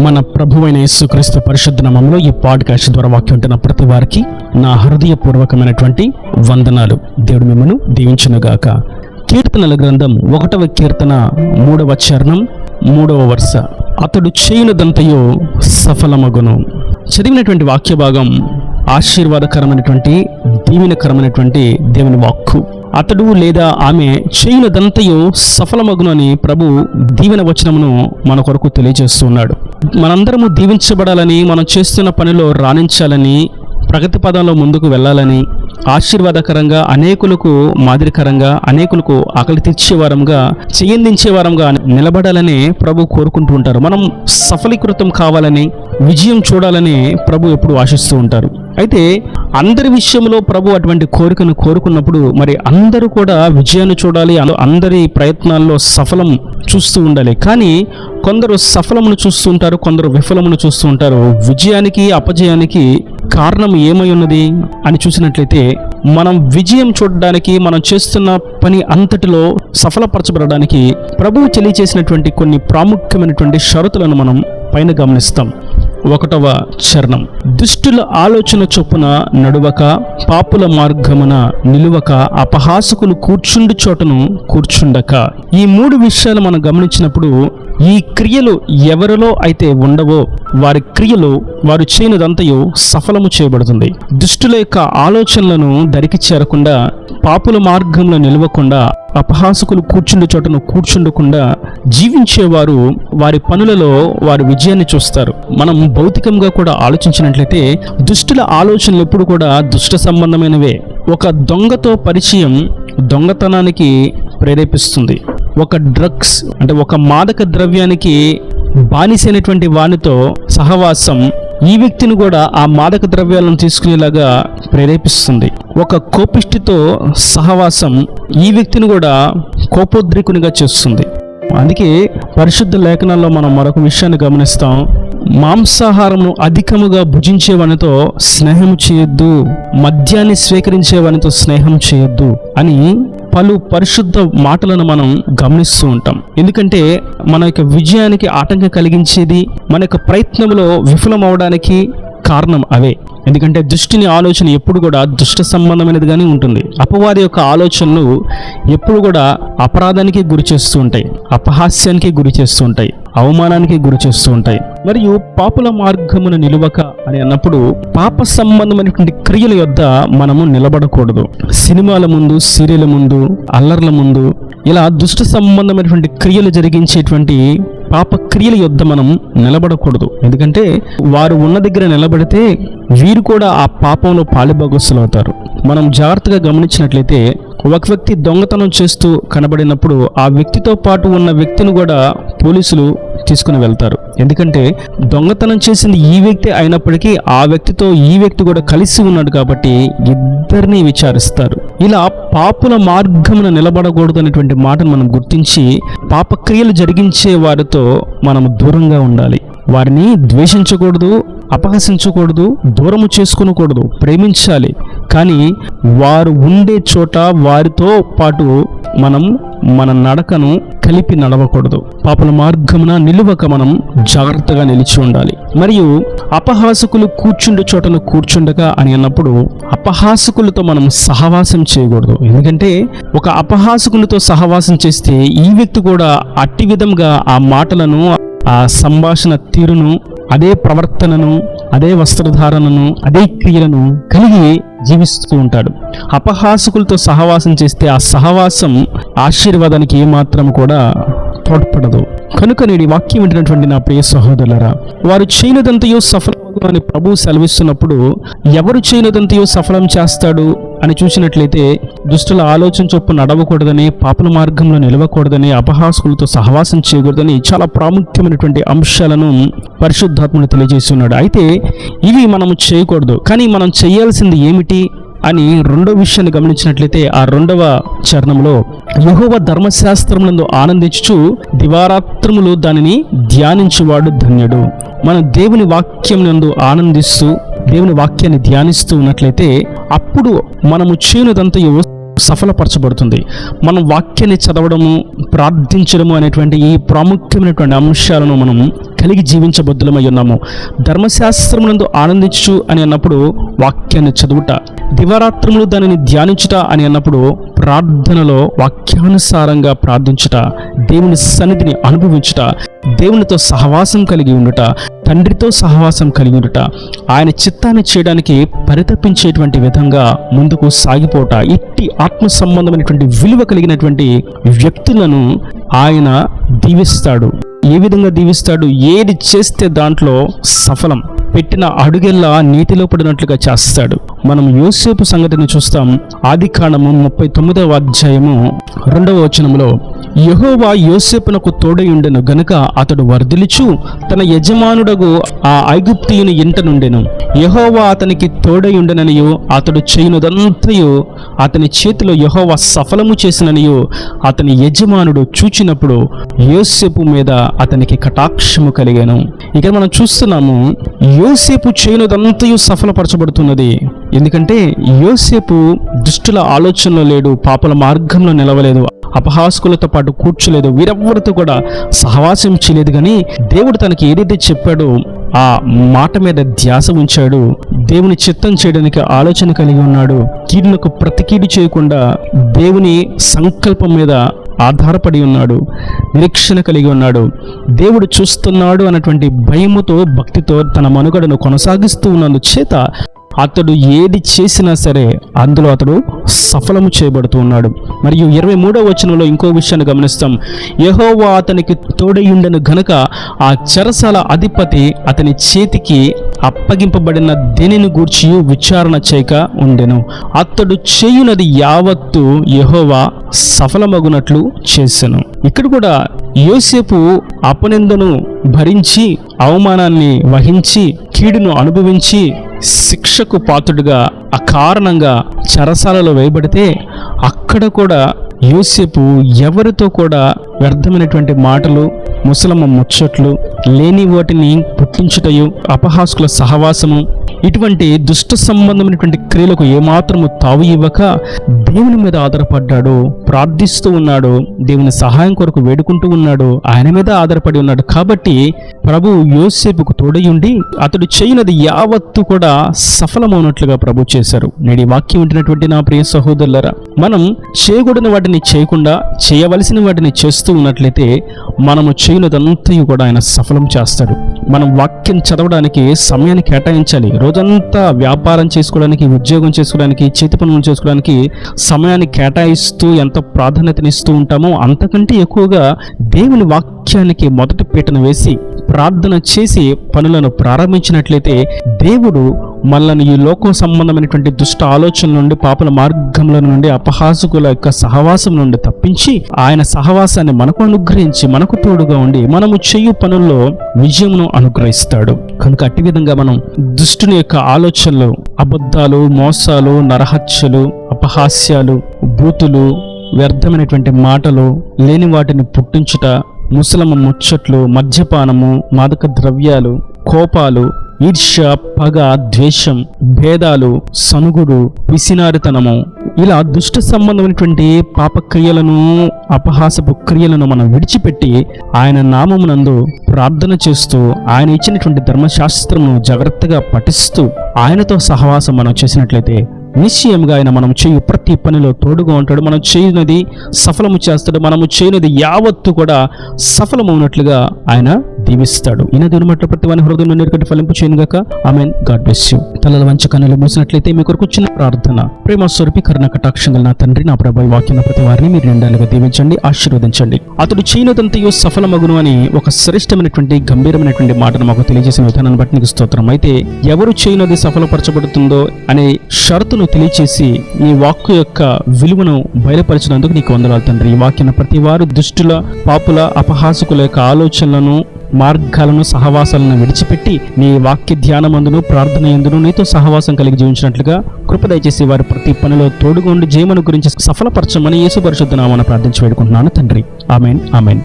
మన ప్రభువైన యేసుక్రీస్తు పరిశుద్ధ నామములో ఈ పాడ్కాస్ట్ ద్వారా వాక్యం ఉంటున్న ప్రతి వారికి నా హృదయపూర్వకమైనటువంటి వందనాలు. దేవుడు మిమ్మను దీవించునుగాక. కీర్తనల గ్రంథం 1వ కీర్తన 3వ చరణం 3వ వరుస. అతడు చేయునదంతయు సఫలమగును. చదివినటువంటి వాక్య భాగం ఆశీర్వాదకరమైనటువంటి దీవెనకరమైనటువంటి దేవుని వాక్కు. అతడు లేదా ఆమె చేయునదంతయు సఫలమగును అని ప్రభు దీవెన వచనమును మన కొరకు తెలియజేస్తున్నాడు. మనందరము దీవించబడాలని, మనం చేస్తున్న పనిలో రాణించాలని, ప్రగతి పదంలో ముందుకు వెళ్ళాలని, ఆశీర్వాదకరంగా, అనేకులకు మాదిరికరంగా, అనేకులకు ఆకలి తీర్చేవారంగా, చేయందించేవారంగా నిలబడాలని ప్రభు కోరుకుంటూ ఉంటారు. మనం సఫలీకృతం కావాలని, విజయం చూడాలని ప్రభు ఎప్పుడు ఆశిస్తూ ఉంటారు. అయితే అందరి విషయంలో ప్రభు అటువంటి కోరికను కోరుకున్నప్పుడు మరి అందరూ కూడా విజయాన్ని చూడాలి, అందరి ప్రయత్నాల్లో సఫలం చూస్తూ ఉండాలి. కానీ కొందరు సఫలమును చూస్తూ ఉంటారు, కొందరు విఫలమును చూస్తూ ఉంటారు. విజయానికి అపజయానికి కారణం ఏమై ఉన్నది అని చూసినట్లయితే, మనం విజయం చూడడానికి, మనం చేస్తున్న పని అంతటిలో సఫలపరచబడడానికి ప్రభువు తెలియజేసినటువంటి కొన్ని ప్రాముఖ్యమైనటువంటి షరతులను మనం పైన గమనిస్తాం. 1వ చరణం. దుష్టుల ఆలోచన చొప్పున నడువక, పాపుల మార్గమున నిలువక, అపహాసకులు కూర్చుండు చోటను కూర్చుండక. ఈ 3 విషయాలు మనం గమనించినప్పుడు, ఈ క్రియలు ఎవరిలో అయితే ఉండవో వారి క్రియలు, వారు చేయనిదంతయు సఫలము చేయబడుతుంది. దుష్టుల యొక్క ఆలోచనలను దరికి చేరకుండా, పాపుల మార్గంలో నిలవకుండా, అపహాసకులు కూర్చుండు చోటను కూర్చుండకుండా జీవించేవారు వారి పనులలో వారి విజయాన్ని చూస్తారు. మనం భౌతికంగా కూడా ఆలోచించినట్లయితే దుష్టుల ఆలోచనలు ఎప్పుడు కూడా దుష్ట సంబంధమైనవే. ఒక దొంగతో పరిచయం దొంగతనానికి ప్రేరేపిస్తుంది. ఒక డ్రగ్స్ అంటే ఒక మాదక ద్రవ్యానికి బానిసైనటువంటి వానితో సహవాసం ఈ వ్యక్తిని కూడా ఆ మాదక ద్రవ్యాలను తీసుకునేలాగా ప్రేరేపిస్తుంది. ఒక కోపిష్టితో సహవాసం ఈ వ్యక్తిని కూడా కోపోద్రికునిగా చేస్తుంది. అందుకే పరిశుద్ధ లేఖనాల్లో మనం మరొక విషయాన్ని గమనిస్తాం. మాంసాహారమును అధికముగా భుజించేవానితో స్నేహం చేయొద్దు, మద్యాన్ని స్వీకరించేవానితో స్నేహం చేయొద్దు అని పలు పరిశుద్ధ మాటలను మనం గమనిస్తూ ఉంటాం. ఎందుకంటే మన యొక్క విజయానికి ఆటంకం కలిగించేది, మన యొక్క ప్రయత్నంలో విఫలం అవడానికి కారణం అవే. ఎందుకంటే దుష్టుని ఆలోచన ఎప్పుడు కూడా దుష్ట సంబంధమైనదిగానే ఉంటుంది. అపవాది యొక్క ఆలోచనలు ఎప్పుడు కూడా అపరాధానికి గురి చేస్తూ ఉంటాయి, అపహాస్యానికి గురి చేస్తూ ఉంటాయి, అవమానానికి గురి చేస్తూ ఉంటాయి. మరియు పాపుల మార్గమున నిలువక అని అన్నప్పుడు పాప సంబంధమైనటువంటి క్రియల యొద్ద మనము నిలబడకూడదు. సినిమాల ముందు, సీరియల్ ముందు, అల్లర్ల ముందు, ఇలా దుష్ట సంబంధమైనటువంటి క్రియలు జరిగించేటువంటి పాప క్రియల యొద్ద మనం నిలబడకూడదు. ఎందుకంటే వారు ఉన్న దగ్గర నిలబడితే వీరు కూడా ఆ పాపంలో పాలిభాగస్తులు అవుతారు. మనం జాగ్రత్తగా గమనించినట్లయితే ఒక వ్యక్తి దొంగతనం చేస్తూ కనబడినప్పుడు ఆ వ్యక్తితో పాటు ఉన్న వ్యక్తిని కూడా పోలీసులు తీసుకుని వెళ్తారు. ఎందుకంటే దొంగతనం చేసింది ఈ వ్యక్తి అయినప్పటికీ ఆ వ్యక్తితో ఈ వ్యక్తి కూడా కలిసి ఉన్నాడు కాబట్టి ఇద్దరిని విచారిస్తారు. ఇలా పాపుల మార్గమున నిలబడకూడదు అనేటువంటి మాటను మనం గుర్తించి పాపక్రియలు జరిగించే వారితో మనం దూరంగా ఉండాలి. వారిని ద్వేషించకూడదు, అపహసించకూడదు, దూరము చేసుకునకూడదు, ప్రేమించాలి. కానీ వారు ఉండే చోట వారితో పాటు మనం మన నడకను కలిపి నడవకూడదు. పాపుల మార్గమున నిలువక మనం జాగ్రత్తగా నిలిచి ఉండాలి. మరియు అపహాసకులు కూర్చుండు చోటను కూర్చుండగా అని అన్నప్పుడు అపహాసకులతో మనం సహవాసం చేయకూడదు. ఎందుకంటే ఒక అపహాసకులతో సహవాసం చేస్తే ఈ వ్యక్తి కూడా అట్టి విధంగా ఆ మాటలను, ఆ సంభాషణ తీరును, అదే ప్రవర్తనను, అదే వస్త్రధారణను, అదే క్రియలను కలిగి జీవిస్తూ ఉంటాడు. అపహాసకులతో సహవాసం చేస్తే ఆ సహవాసం ఆశీర్వాదానికి ఏమాత్రం కూడా తోడ్పడదు. కనుక నేటి వాక్యం వింటున్నటువంటి నా ప్రియ సహోదరులారా, వారు చేయనిదంతయు సఫలం అని ప్రభువు సెలవిస్తున్నప్పుడు ఎవరు చేయనిదంతయు సఫలం చేస్తాడు అని చూసినట్లయితే దుష్టుల ఆలోచన చొప్పు నడవకూడదని, పాపుల మార్గంలో నిలవకూడదని, అపహాసకులతో సహవాసం చేయకూడదని చాలా ప్రాముఖ్యమైనటువంటి అంశాలను పరిశుద్ధాత్ముడు తెలియజేస్తున్నాడు. అయితే ఇవి మనము చేయకూడదు. కానీ మనం చేయాల్సింది ఏమిటి అని రెండో విషయాన్ని గమనించినట్లయితే ఆ 2వ చరణంలో, యెహోవా ధర్మశాస్త్రమునందు ఆనందించుచు దివారాత్రములు దానిని ధ్యానించువాడు ధన్యుడు. మన దేవుని వాక్యం నందు ఆనందిస్తూ దేవుని వాక్యాన్ని ధ్యానిస్తూ ఉన్నట్లయితే అప్పుడు మనము చేయనిదంతయు సఫలపరచబడుతుంది. మనం వాక్యాన్ని చదవడము, ప్రార్థించడము అనేటువంటి ఈ ప్రాముఖ్యమైనటువంటి అంశాలను మనం కలిగి జీవించబద్దులమై ఉన్నాము. ధర్మశాస్త్రమునందు ఆనందించు అని అన్నప్పుడు వాక్యాన్ని చదువుట, దివారాత్రములు దానిని ధ్యానించుట అని అన్నప్పుడు ప్రార్థనలో వాక్యానుసారంగా ప్రార్థించుట, దేవుని సన్నిధిని అనుభవించుట, దేవునితో సహవాసం కలిగి ఉండుట, తండ్రితో సహవాసం కలిగి ఉండుట, ఆయన చిత్తాన్ని చేయడానికి పరితపించేటువంటి విధంగా ముందుకు సాగిపోట, ఇట్టి ఆత్మ సంబంధమైనటువంటి విలువ కలిగినటువంటి వ్యక్తులను ఆయన దీవిస్తాడు. ఏ విధంగా దీవిస్తాడు? ఏది చేస్తే దాంట్లో సఫలం, పెట్టిన అడుగెల్లా నీటిలో పడినట్లుగా చేస్తాడు. మనం యోసేపు సంగతిని చూస్తాం. ఆదికాండము 39వ అధ్యాయము 2వ వచనములో, యెహోవా యోసేపునకు తోడయుండెను గనుక అతడు వర్ధిల్లుచు తన యజమానుడగు ఆ ఐగుప్తీయుని ఇంట నుండెను. యెహోవా అతనికి తోడయుండెననియు అతడు చేయునదంతయు అతని చేతిలో యెహోవా సఫలము చేసిననియు అతని యజమానుడు చూచినప్పుడు యోసేపు మీద అతనికి కటాక్షము కలిగాను. ఇక్కడ మనం చూస్తున్నాము, యోసేపు చేయునదంతయు సఫలపరచబడుతున్నది. ఎందుకంటే యోసేపు దుష్టుల ఆలోచనలో లేడు, పాపల మార్గంలో నిలవలేదు, అపహాస్కులతో పాటు కూర్చోలేదు, వీరెవ్వరితో కూడా సహవాసం చేయలేదు. కానీ దేవుడు తనకి ఏదైతే చెప్పాడో ఆ మాట మీద ధ్యాస ఉంచాడు. దేవుని చిత్తం చేయడానికి ఆలోచన కలిగి ఉన్నాడు. కీడులకు ప్రతికీడు చేయకుండా దేవుని సంకల్పం మీద ఆధారపడి ఉన్నాడు, నిరీక్షణ కలిగి ఉన్నాడు. దేవుడు చూస్తున్నాడు అన్నటువంటి భయముతో, భక్తితో తన మనుగడను కొనసాగిస్తూ ఉన్నందు చేత అతడు ఏది చేసినా సరే అందులో అతడు సఫలము చేయబడుతూ ఉన్నాడు. మరియు 23వ వచనంలో ఇంకో విషయాన్ని గమనిస్తాం. యెహోవా అతనికి తోడయుండెను గనుక ఆ చెరసాల అధిపతి అతని చేతికి అప్పగింపబడిన దేనిని గూర్చి విచారణ చేయక ఉండెను. అతడు చేయునది యావత్తు యెహోవా సఫలమగునట్లు చేసెను. ఇక్కడ కూడా యోసేపు అపనిందను భరించి, అవమానాన్ని వహించి, కీడును అనుభవించి, శిక్షకు పాత్రుడుగా అకారణంగా చెరసాలలో వేయబడితే అక్కడ కూడా యోసేపు ఎవరితో కూడా వ్యర్థమైనటువంటి మాటలు, ముసలమ్మ ముచ్చట్లు, లేని వాటిని పుట్టించుటయు, అపహాస్కుల సహవాసము, ఇటువంటి దుష్ట సంబంధమైనటువంటి క్రియలకు ఏమాత్రము తావు ఇవ్వక దేవుని మీద ఆధారపడ్డాడు, ప్రార్థిస్తూ ఉన్నాడు, దేవుని సహాయం కొరకు వేడుకుంటూ ఉన్నాడు, ఆయన మీద ఆధారపడి ఉన్నాడు. కాబట్టి ప్రభు యోసేపుకు తోడయుండి అతడు చేయనది యావత్తు కూడా సఫలమవునట్లుగా ప్రభు చేశారు. నేటి వాక్యం వింటున్నటువంటి నా ప్రియ సహోదరులారా, మనం చేయకూడని వాటిని చేయకుండా చేయవలసిన వాటిని చేస్తూ ఉన్నట్లయితే మనము చేయనదంతయు కూడా ఆయన సఫలం చేస్తాడు. మనం వాక్యం చదవడానికి సమయాన్ని కేటాయించాలి. రోజంతా వ్యాపారం చేసుకోవడానికి, ఉద్యోగం చేసుకోవడానికి, చేతి పనులు చేసుకోవడానికి సమయాన్ని కేటాయిస్తూ ఎంత ప్రాధాన్యతనిస్తూ ఉంటామో అంతకంటే ఎక్కువగా దేవుని వాక్యానికి మొదటి పీటను వేసి ప్రార్థన చేసి పనులను ప్రారంభించినట్లయితే దేవుడు మనల్ని ఈ లోకం సంబంధమైనటువంటి దుష్ట ఆలోచనల నుండి, పాపల మార్గంలో నుండి, అపహాసకుల యొక్క సహవాసం నుండి తప్పించి ఆయన సహవాసాన్ని మనకు అనుగ్రహించి మనకు తోడుగా ఉండి మనము చేయు పనుల్లో విజయమును అనుగ్రహిస్తాడు. కనుక అట్టి విధంగా మనం దుష్టుని యొక్క ఆలోచనలు, అబద్ధాలు, మోసాలు, నరహత్యలు, అపహాస్యాలు, బూతులు, వ్యర్థమైనటువంటి మాటలు, లేని వాటిని పుట్టించుట, ముసలమ్మ ముచ్చట్లు, మద్యపానము, మాదక ద్రవ్యాలు, కోపాలు, ఈర్ష్య, పగ, ద్వేషం, భేదాలు, సనుగుడు, పిసినారితనము, ఇలా దుష్ట సంబంధమైనటువంటి పాపక్రియలను, అపహాసపు క్రియలను మనం విడిచిపెట్టి ఆయన నామమునందు ప్రార్థన చేస్తూ ఆయన ఇచ్చినటువంటి ధర్మశాస్త్రమును జాగ్రత్తగా పఠిస్తూ ఆయనతో సహవాసం మనం చేసినట్లయితే నిశ్చయంగా ఆయన మనం చేయు ప్రతి పనిలో తోడుగా ఉంటాడు. మనం చేయనది సఫలము చేస్తాడు. మనము చేయనది యావత్తు కూడా సఫలమవునట్లుగా ఆయన దీవిస్తాడు. ఈయన దినమట్ల ప్రతి వాని హృదయంలో నీరుకట్టి ఫలింపు చేయనుగాక. ఆమేన్. God bless you. తలల వంచ కన్నులు మూసినట్లయితే మీ కొరకు చిన్న ప్రార్థన. ప్రేమ స్వరూపి కరుణ కటాక్షంగా నా తండ్రి, నా ప్రభు, వాక్యం ప్రతి వారిని మీరు నిండాలుగా దీవించండి, ఆశీర్వదించండి. అతడు చేయనదంతయు సఫలమగును అని ఒక శ్రేష్టమైనటువంటి గంభీరమైనటువంటి మాటను మాకు తెలియజేసిన విధానాన్ని బట్టి నీకు స్తోత్రం. అయితే ఎవరు చేయనది సఫలపరచబడుతుందో అనే షరతును తెలియచేసి ఈ వాక్కు యొక్క విలువను బయలుపరిచినందుకు నీకు వందనాలు తండ్రి. ఈ వాక్యం ప్రతి వారు దుష్టుల, పాపుల, అపహాసకుల యొక్క ఆలోచనలను, మార్గాలను, సహవాసాలను విడిచిపెట్టి నీ వాక్య ధ్యానమందును, ప్రార్థన యందును నీతో సహవాసం కలిగి జీవించినట్లుగా కృప దయచేసి వారి ప్రతి పనిలో తోడుగా ఉండి జయమును గురించి సఫలపరచమని యేసు పరిశుద్ధ నామమున ప్రార్థించి వేడుకుంటున్నాను తండ్రి. ఆమేన్. ఆమేన్.